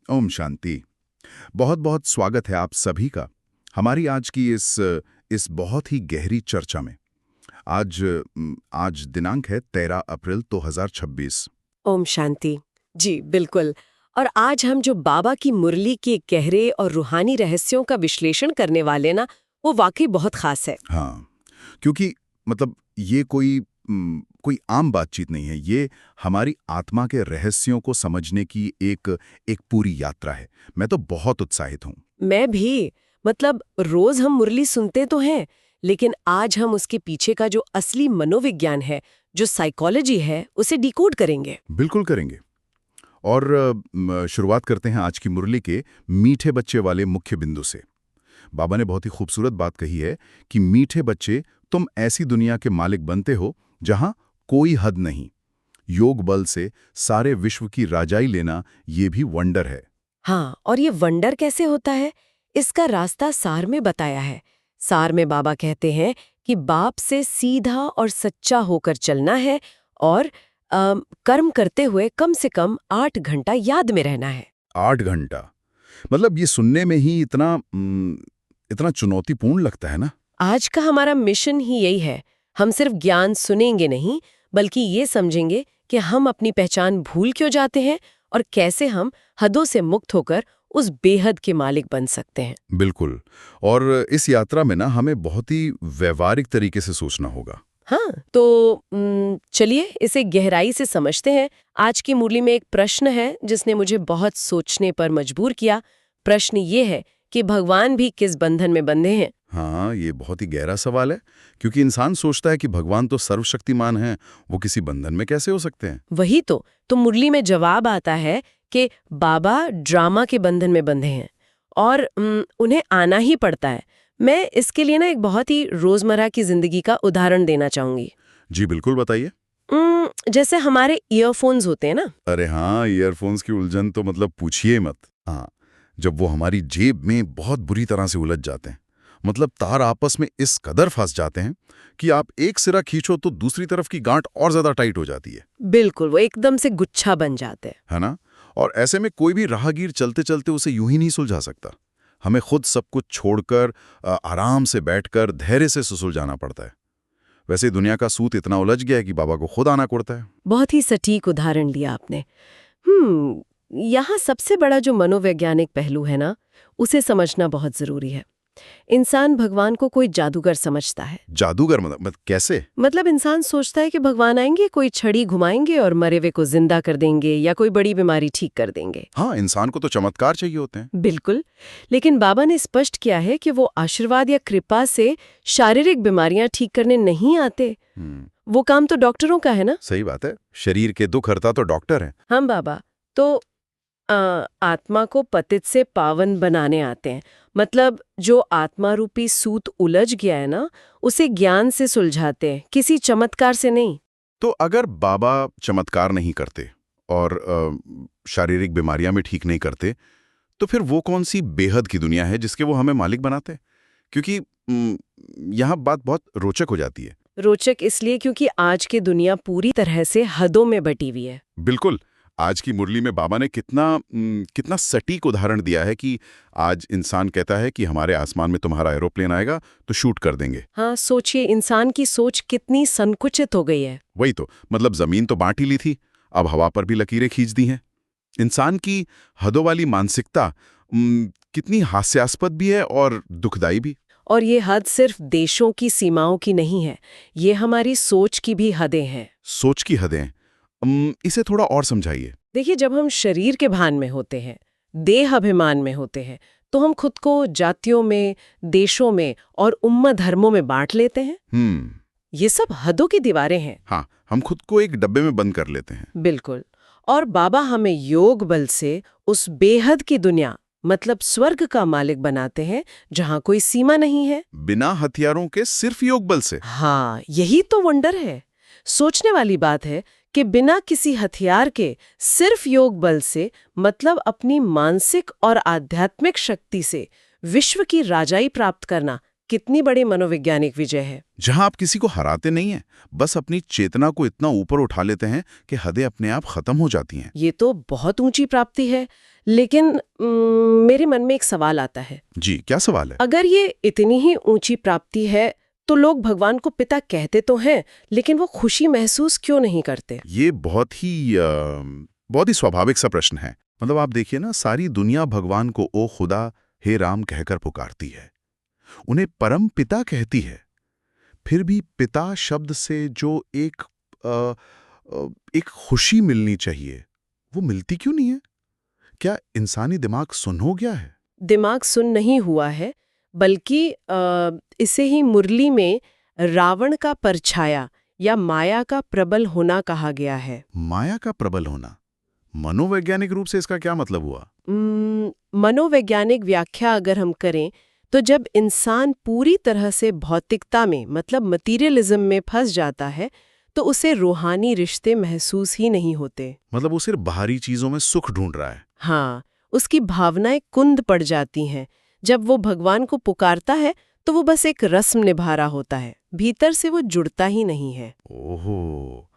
ओम शांति। बहुत बहुत स्वागत है आप सभी का हमारी आज की इस बहुत ही गहरी चर्चा में। आज दिनांक है 13 अप्रैल 2026। ओम शांति। जी बिल्कुल। और आज हम जो बाबा की मुरली के गहरे और रूहानी रहस्यों का विश्लेषण करने वाले ना, वो वाकई बहुत खास है। हाँ, क्योंकि मतलब ये कोई आम बातचीत नहीं है। ये हमारी आत्मा के रहस्यों को समझने की एक पूरी यात्रा है। मैं तो बहुत उत्साहित हूँ। मैं भी। मतलब रोज हम मुरली सुनते तो हैं, लेकिन आज हम उसके पीछे का जो असली मनोविज्ञान है, जो साइकोलॉजी है, उसे डिकोड करेंगे। बिल्कुल करेंगे। और शुरुआत करते हैं आज की मुरली के मीठे बच्चे वाले मुख्य बिंदु से। बाबा ने बहुत ही खूबसूरत बात कही है कि मीठे बच्चे, तुम ऐसी दुनिया के मालिक बनते हो जहां कोई हद नहीं। योग बल से सारे विश्व की राजाई लेना ये भी वंडर है। हाँ, और ये वंडर कैसे होता है, इसका रास्ता सार में बताया है। सार में बाबा कहते हैं कि बाप से सीधा और सच्चा होकर चलना है और कर्म करते हुए कम से कम 8 घंटा याद में रहना है। 8 घंटा, मतलब ये सुनने में ही इतना चुनौतीपूर्ण लगता है ना। आज का हमारा मिशन ही यही है। हम सिर्फ ज्ञान सुनेंगे नहीं, बल्कि ये समझेंगे कि हम अपनी पहचान भूल क्यों जाते हैं और कैसे हम हदों से मुक्त होकर उस बेहद के मालिक बन सकते हैं। बिल्कुल। और इस यात्रा में ना हमें बहुत ही व्यवहारिक तरीके से सोचना होगा। हाँ, तो चलिए इसे गहराई से समझते हैं। आज की मुरली में एक प्रश्न है जिसने मुझे बहुत सोचने पर मजबूर किया। प्रश्न ये है कि भगवान भी किस बंधन में बंधे हैं। हाँ, ये बहुत ही गहरा सवाल है, क्योंकि इंसान सोचता है कि भगवान तो सर्वशक्तिमान हैं, वो किसी बंधन में कैसे हो सकते हैं। वही तो मुरली में जवाब आता है कि बाबा ड्रामा के बंधन में बंधे हैं और उन्हें आना ही पड़ता है। मैं इसके लिए ना एक बहुत ही रोजमर्रा की जिंदगी का उदाहरण देना चाहूंगी। जी बिल्कुल, बताइए। जैसे हमारे ईयरफोन्स होते हैं ना। अरे हाँ, ईयरफोन्स की उलझन तो मतलब पूछिए मत। हाँ, जब वो हमारी जेब में बहुत बुरी तरह से उलझ जाते हैं, मतलब तार आपस में इस कदर फंस जाते हैं कि आप एक सिरा खींचो तो दूसरी तरफ की गांठ और ज्यादा टाइट हो जाती है। बिल्कुल, वो एकदम से गुच्छा बन जाते हैं। है ना। और ऐसे में कोई भी राहगीर चलते चलते उसे यूं ही नहीं सुलझा सकता। हमें खुद सब कुछ छोड़कर आराम से बैठकर धैर्य से सुलझाना पड़ता है। वैसे दुनिया का सूत इतना उलझ गया है कि बाबा को खुद आना पड़ता है। बहुत ही सटीक उदाहरण दिया आपने। यहाँ सबसे बड़ा जो मनोवैज्ञानिक पहलू है ना, उसे समझना बहुत जरूरी है। इंसान भगवान को कोई जादूगर समझता है। जादूगर मतलब कैसे? मतलब इंसान सोचता है कि भगवान आएंगे, कोई छड़ी घुमाएंगे और मरे हुए को जिंदा कर देंगे या कोई बड़ी बीमारी ठीक कर देंगे। हाँ, इंसान को तो चमत्कार चाहिए होते हैं। बिल्कुल। लेकिन बाबा ने स्पष्ट किया है कि वो आशीर्वाद या कृपा से शारीरिक बीमारियां ठीक करने नहीं आते। वो काम तो डॉक्टरों का है ना। सही बात है, शरीर के दुख हरता तो डॉक्टर है। हम बाबा तो आत्मा को पतित से पावन बनाने आते हैं। मतलब जो आत्मा रूपी सूत उलझ गया है ना, उसे ज्ञान से सुलझाते हैं, किसी चमत्कार से नहीं। तो अगर बाबा चमत्कार नहीं करते और शारीरिक बीमारियां में ठीक नहीं करते, तो फिर वो कौन सी बेहद की दुनिया है जिसके वो हमें मालिक बनाते? क्योंकि यहाँ बात बहुत रोचक हो जाती है। रोचक इसलिए क्योंकि आज की दुनिया पूरी तरह से हदों में बटी हुई है। बिल्कुल। आज की मुरली में बाबा ने कितना सटीक उदाहरण दिया है कि आज इंसान कहता है कि हमारे आसमान में तुम्हारा एरोप्लेन आएगा तो शूट कर देंगे। हाँ, सोचिए इंसान की सोच कितनी संकुचित हो गई है। वही तो, मतलब जमीन तो बांट ही ली थी, अब हवा पर भी लकीरें खींच दी हैं। इंसान की हदों वाली मानसिकता कितनी हास्यास्पद भी है और दुखदाई भी। और ये हद सिर्फ देशों की सीमाओं की नहीं है, ये हमारी सोच की भी हदें हैं। सोच की हदें? इसे थोड़ा और समझाइए। देखिए, जब हम शरीर के भान में होते हैं, देह अभिमान में होते हैं, तो हम खुद को जातियों में, देशों में और उम्मा धर्मों में बांट लेते हैं। ये सब हदों की दीवारें हैं। हाँ, हम खुद को एक डब्बे में बंद कर लेते हैं। बिल्कुल। और बाबा हमें योग बल से उस बेहद की दुनिया, मतलब स्वर्ग का मालिक बनाते हैं, जहां कोई सीमा नहीं है। बिना हथियारों के सिर्फ योग बल से। हाँ, यही तो वंडर है। सोचने वाली बात है कि बिना किसी हथियार के, सिर्फ योग बल से, मतलब अपनी मानसिक और आध्यात्मिक शक्ति से विश्व की राजाई प्राप्त करना कितनी बड़ी मनोवैज्ञानिक विजय है। जहां आप किसी को हराते नहीं हैं, बस अपनी चेतना को इतना ऊपर उठा लेते हैं कि हदें अपने आप खत्म हो जाती हैं। ये तो बहुत ऊंची प्राप्ति है। लेकिन मेरे मन में एक सवाल आता है। जी, क्या सवाल है? अगर ये इतनी ही ऊंची प्राप्ति है तो लोग भगवान को पिता कहते तो हैं, लेकिन वो खुशी महसूस क्यों नहीं करते? ये बहुत ही स्वाभाविक सा प्रश्न है। मतलब आप देखिए ना, सारी दुनिया भगवान को ओ खुदा, हे राम कहकर पुकारती है, उन्हें परम पिता कहती है। फिर भी पिता शब्द से जो एक खुशी मिलनी चाहिए, वो मिलती क्यों नहीं है? क्या इंसानी दिमाग सुन्न हो गया है? दिमाग सुन्न नहीं हुआ है, बल्कि इसे ही मुरली में रावण का परछाया या माया का प्रबल होना कहा गया है। माया का प्रबल होना, मनोवैज्ञानिक रूप से इसका क्या मतलब हुआ? मनोवैज्ञानिक व्याख्या अगर हम करें तो जब इंसान पूरी तरह से भौतिकता में मतलब मटीरियलिज्म में फंस जाता है तो उसे रूहानी रिश्ते महसूस ही नहीं होते। मतलब वो सिर्फ बाहरी चीजों में सुख ढूंढ रहा है। हाँ, उसकी भावनाएं कुंद पड़ जाती हैं। जब वो भगवान को पुकारता है तो वो बस एक रस्म निभा रहा होता है, भीतर से वो जुड़ता ही नहीं है। ओहो,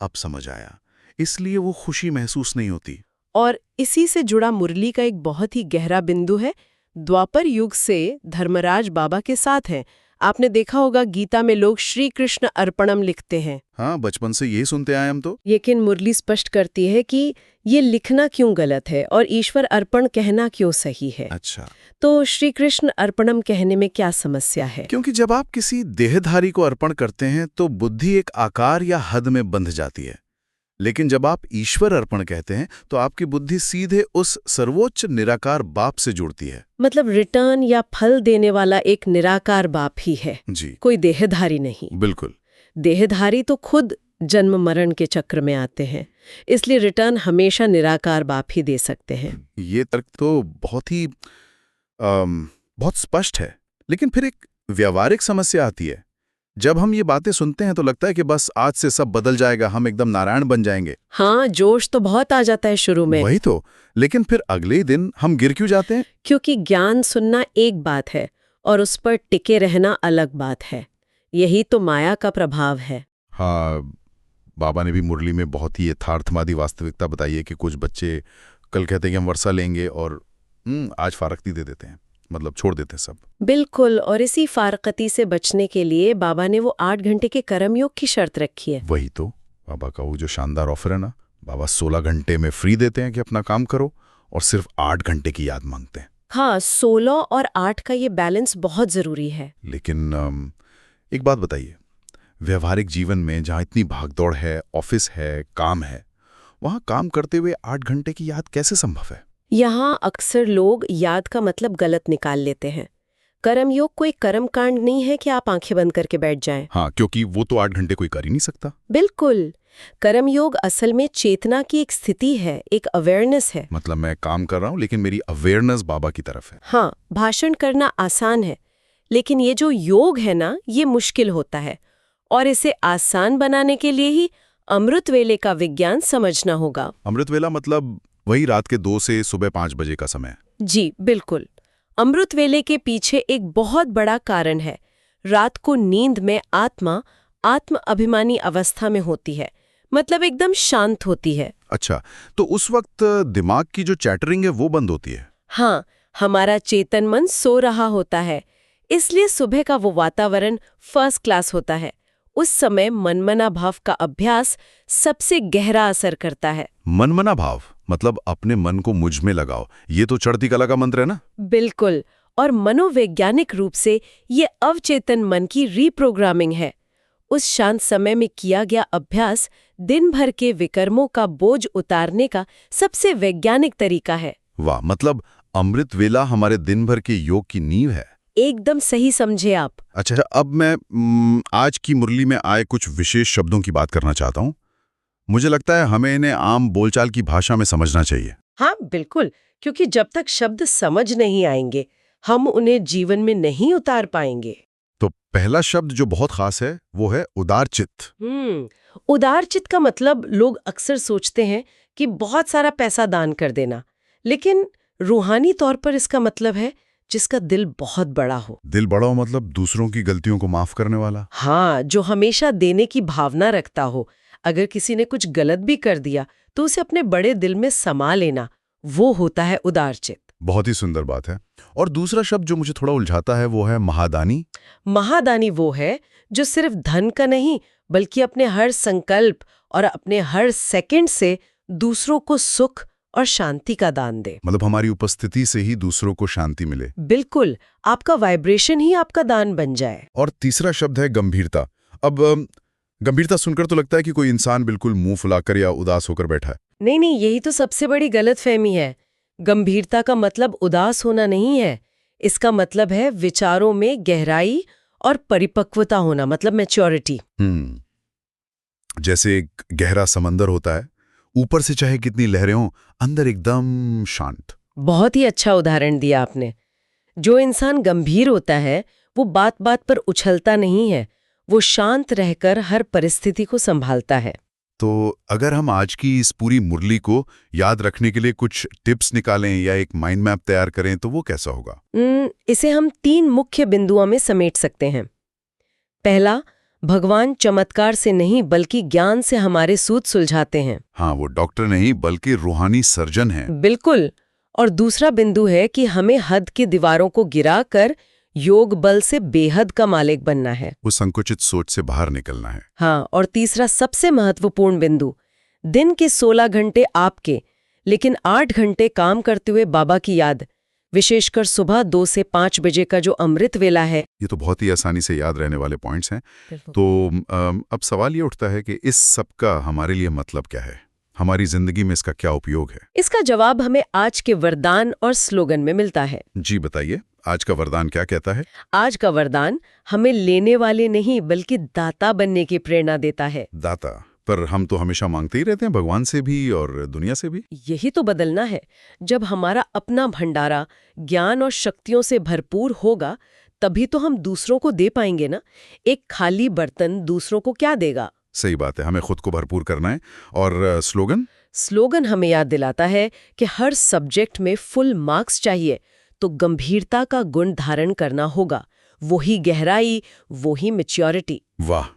अब समझ आया। इसलिए वो खुशी महसूस नहीं होती। और इसी से जुड़ा मुरली का एक बहुत ही गहरा बिंदु है। द्वापर युग से धर्मराज बाबा के साथ हैं। आपने देखा होगा गीता में लोग श्री कृष्ण अर्पणम लिखते हैं। हाँ, बचपन से यही सुनते आए हम तो। लेकिन मुरली स्पष्ट करती है कि ये लिखना क्यों गलत है और ईश्वर अर्पण कहना क्यों सही है। अच्छा, तो श्री कृष्ण अर्पणम कहने में क्या समस्या है? क्योंकि जब आप किसी देहधारी को अर्पण करते हैं तो बुद्धि एक आकार या हद में बंध जाती है। लेकिन जब आप ईश्वर अर्पण कहते हैं तो आपकी बुद्धि सीधे उस सर्वोच्च निराकार बाप से जुड़ती है। मतलब रिटर्न या फल देने वाला एक निराकार बाप ही है, जी, कोई देहधारी नहीं। बिल्कुल। देहधारी तो खुद जन्म मरण के चक्र में आते हैं, इसलिए रिटर्न हमेशा निराकार बाप ही दे सकते हैं। ये तर्क तो बहुत स्पष्ट है। लेकिन फिर एक व्यावहारिक समस्या आती है। जब हम ये बातें सुनते हैं तो लगता है कि बस आज से सब बदल जाएगा, हम एकदम नारायण बन जाएंगे। हाँ, जोश तो बहुत आ जाता है शुरू में। वही तो। लेकिन फिर अगले ही दिन हम गिर क्यों जाते हैं? क्योंकि ज्ञान सुनना एक बात है और उस पर टिके रहना अलग बात है। यही तो माया का प्रभाव है। हाँ, बाबा ने भी मुरली में बहुत ही यथार्थवादी वास्तविकता बताई है कि कुछ बच्चे कल कहते हैं कि हम वर्षा लेंगे और आज फारकती दे देते हैं, मतलब छोड़ देते हैं सब। बिल्कुल, और इसी फारकती से बचने के लिए बाबा ने वो 8 घंटे के कर्मयोग की शर्त रखी है। वही तो, बाबा का वो जो शानदार ऑफर है ना, बाबा 16 घंटे में फ्री देते हैं कि अपना काम करो और सिर्फ 8 घंटे की याद मांगते हैं। हाँ, 16 और 8 का ये बैलेंस बहुत जरूरी है। लेकिन एक बात बताइए, व्यवहारिक जीवन में जहाँ इतनी भागदौड़ है, ऑफिस है, काम है, वहाँ काम करते हुए 8 घंटे की याद कैसे संभव है? यहाँ अक्सर लोग याद का मतलब गलत निकाल लेते हैं। कर्मयोग कोई कर्मकांड नहीं है कि आप आंखें बंद करके बैठ जाएं। हाँ, क्योंकि वो तो 8 घंटे कोई कर ही नहीं सकता। बिल्कुल, कर्मयोग असल में चेतना की एक स्थिति है, एक अवेयरनेस है। मतलब मैं काम कर रहा हूँ लेकिन मेरी अवेयरनेस बाबा की तरफ है। हाँ, भाषण करना आसान है, लेकिन ये जो योग है ना, ये मुश्किल होता है। और इसे आसान बनाने के लिए ही अमृत वेले का विज्ञान समझना होगा। अमृत वेला मतलब वही रात के 2 से सुबह 5 बजे का समय? जी बिल्कुल। अमृत वेले के पीछे एक बहुत बड़ा कारण है। रात को नींद में आत्मा आत्म अभिमानी अवस्था में होती है, मतलब एकदम शांत होती है। अच्छा, तो उस वक्त दिमाग की जो चैटरिंग है वो बंद होती है? हाँ, हमारा चेतन मन सो रहा होता है, इसलिए सुबह का वो वातावरण फर्स्ट क्लास होता है। उस समय मनमना भाव का अभ्यास सबसे गहरा असर करता है। मनमना भाव मतलब अपने मन को मुझ में लगाओ, ये तो चढ़ती कला का मंत्र है ना? बिल्कुल, और मनोवैज्ञानिक रूप से ये अवचेतन मन की रीप्रोग्रामिंग है। उस शांत समय में किया गया अभ्यास दिन भर के विकर्मों का बोझ उतारने का सबसे वैज्ञानिक तरीका है। वाह, मतलब अमृत वेला हमारे दिन भर के योग की नींव है। एकदम सही समझे आप। अच्छा, अब मैं आज की मुरली में आए कुछ विशेष शब्दों की बात करना चाहता हूँ। मुझे लगता है हमें इन्हें आम बोलचाल की भाषा में समझना चाहिए। हाँ बिल्कुल, क्योंकि जब तक शब्द समझ नहीं आएंगे हम उन्हें जीवन में नहीं उतार पाएंगे। तो पहला शब्द जो बहुत खास है वो है उदारचित्त। उदारचित्त का मतलब लोग अक्सर सोचते हैं कि बहुत सारा पैसा दान कर देना, लेकिन रूहानी तौर पर इसका मतलब है जिसका दिल बहुत बड़ा हो। दिल बड़ा हो मतलब दूसरों की गलतियों को माफ करने वाला। हाँ, जो हमेशा देने की भावना रखता हो। अगर किसी ने कुछ गलत भी कर दिया तो उसे अपने बड़े दिल में समा लेना, वो होता है उदारचित। बहुत ही सुंदर बात है। और दूसरा शब्द जो मुझे थोड़ा उलझाता है वो है महादानी। महादानी वो है जो सिर्फ धन का नहीं, बल्कि अपने हर संकल्प और अपने हर सेकंड से दूसरों को सुख और शांति का दान दे। मतलब हमारी उपस्थिति से ही दूसरों को शांति मिले। बिल्कुल, आपका वाइब्रेशन ही आपका दान बन जाए। और तीसरा शब्द है गंभीरता। अब गंभीरता सुनकर तो लगता है कि कोई इंसान बिल्कुल मुंह फुलाकर या उदास होकर बैठा है। नहीं नहीं, यही तो सबसे बड़ी गलतफहमी है। गंभीरता का मतलब उदास होना नहीं है। इसका मतलब है विचारों में गहराई और परिपक्वता होना, मतलब मैच्योरिटी। जैसे एक गहरा समंदर होता है, ऊपर से चाहे कितनी लहरें हों, अंदर एकदम शांत। बहुत ही अच्छा उदाहरण दिया आपने। जो इंसान गंभीर होता है वो बात बात पर उछलता नहीं है, वो शांत रहकर हर परिस्थिति को संभालता है। तो अगर हम आज की इस पूरी मुरली को याद रखने के लिए कुछ टिप्स निकालें या एक माइंड मैप तैयार करें तो वो कैसा होगा? इसे हम 3 मुख्य बिंदुओं में समेट सकते हैं। पहला, भगवान चमत्कार से नहीं बल्कि ज्ञान से हमारे सूत सुलझाते हैं। हाँ, वो डॉक्टर नहीं बल्कि रूहानी सर्जन है। बिल्कुल। और दूसरा बिंदु है कि हमें हद की दीवारों को गिराकर योग बल से बेहद का मालिक बनना है। वो संकुचित सोच से बाहर निकलना है। हाँ, और तीसरा सबसे महत्वपूर्ण बिंदु, दिन के 16 घंटे आपके, लेकिन 8 घंटे काम करते हुए बाबा की याद, विशेषकर सुबह 2 से 5 बजे का जो अमृत वेला है। ये तो बहुत ही आसानी से याद रहने वाले पॉइंट्स हैं। तो अब सवाल ये उठता है कि इस सब का हमारे लिए मतलब क्या है? हमारी जिंदगी में इसका क्या उपयोग है? इसका जवाब हमें आज के वरदान और स्लोगन में मिलता है। जी बताइए, आज का वरदान क्या कहता है? आज का वरदान हमें लेने वाले नहीं बल्कि दाता बनने की प्रेरणा देता है। दाता? पर हम तो हमेशा मांगते ही रहते हैं, भगवान से भी और दुनिया से भी। यही तो बदलना है। जब हमारा अपना भंडारा ज्ञान और शक्तियों से भरपूर होगा, तभी तो हम दूसरों को दे पाएंगे ना। एक खाली बर्तन दूसरों को क्या देगा? सही बात है, हमें खुद को भरपूर करना है। और स्लोगन हमें याद दिलाता है कि हर सब्जेक्ट में फुल मार्क्स चाहिए, तो गंभीरता का गुण धारण करना होगा। वही गहराई, वही मैच्योरिटी। वाह।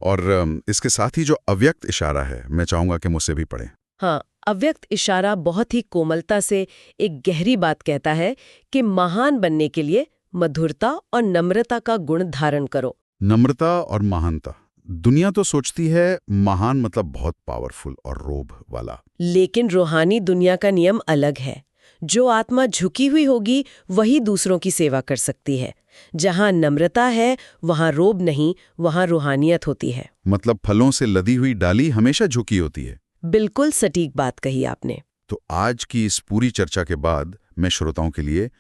और इसके साथ ही जो अव्यक्त इशारा है, मैं चाहूंगा कि मुझसे भी पढ़ें। हाँ, अव्यक्त इशारा बहुत ही कोमलता से एक गहरी बात कहता है कि महान बनने के लिए मधुरता और नम्रता का गुण धारण करो। नम्रता और महानता। दुनिया तो सोचती है महान मतलब बहुत पावरफुल और रोब वाला। लेकिन रूहानी दुनिया का नियम अलग है। जो आत्मा झुकी हुई होगी वही दूसरों की सेवा कर सकती है। जहाँ नम्रता है वहाँ रोब नहीं, वहाँ रूहानियत होती है। मतलब फलों से लदी हुई डाली हमेशा झुकी होती है। बिल्कुल सटीक बात कही आपने। तो आज की इस पूरी चर्चा के बाद मैं श्रोताओं के लिए,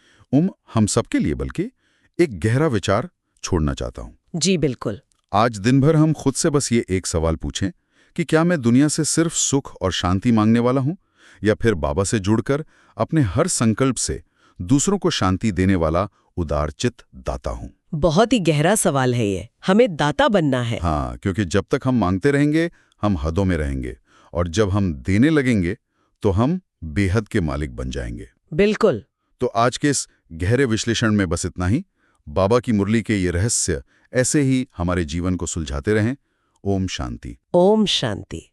हम सबके लिए बल्कि, एक गहरा विचार छोड़ना चाहता हूँ। जी बिल्कुल। आज दिन भर हम खुद से बस ये एक सवाल पूछें कि क्या मैं दुनिया से सिर्फ सुख और शांति मांगने वाला हूँ, या फिर बाबा से जुड़कर अपने हर संकल्प से दूसरों को शांति देने वाला उदारचित दाता हूँ। बहुत ही गहरा सवाल है ये। हमें दाता बनना है। हाँ, क्योंकि जब तक हम मांगते रहेंगे हम हदों में रहेंगे, और जब हम देने लगेंगे तो हम बेहद के मालिक बन जाएंगे। बिल्कुल। तो आज के इस गहरे विश्लेषण में बस इतना ही। बाबा की मुरली के ये रहस्य ऐसे ही हमारे जीवन को सुलझाते रहें। ओम शांति। ओम शांति।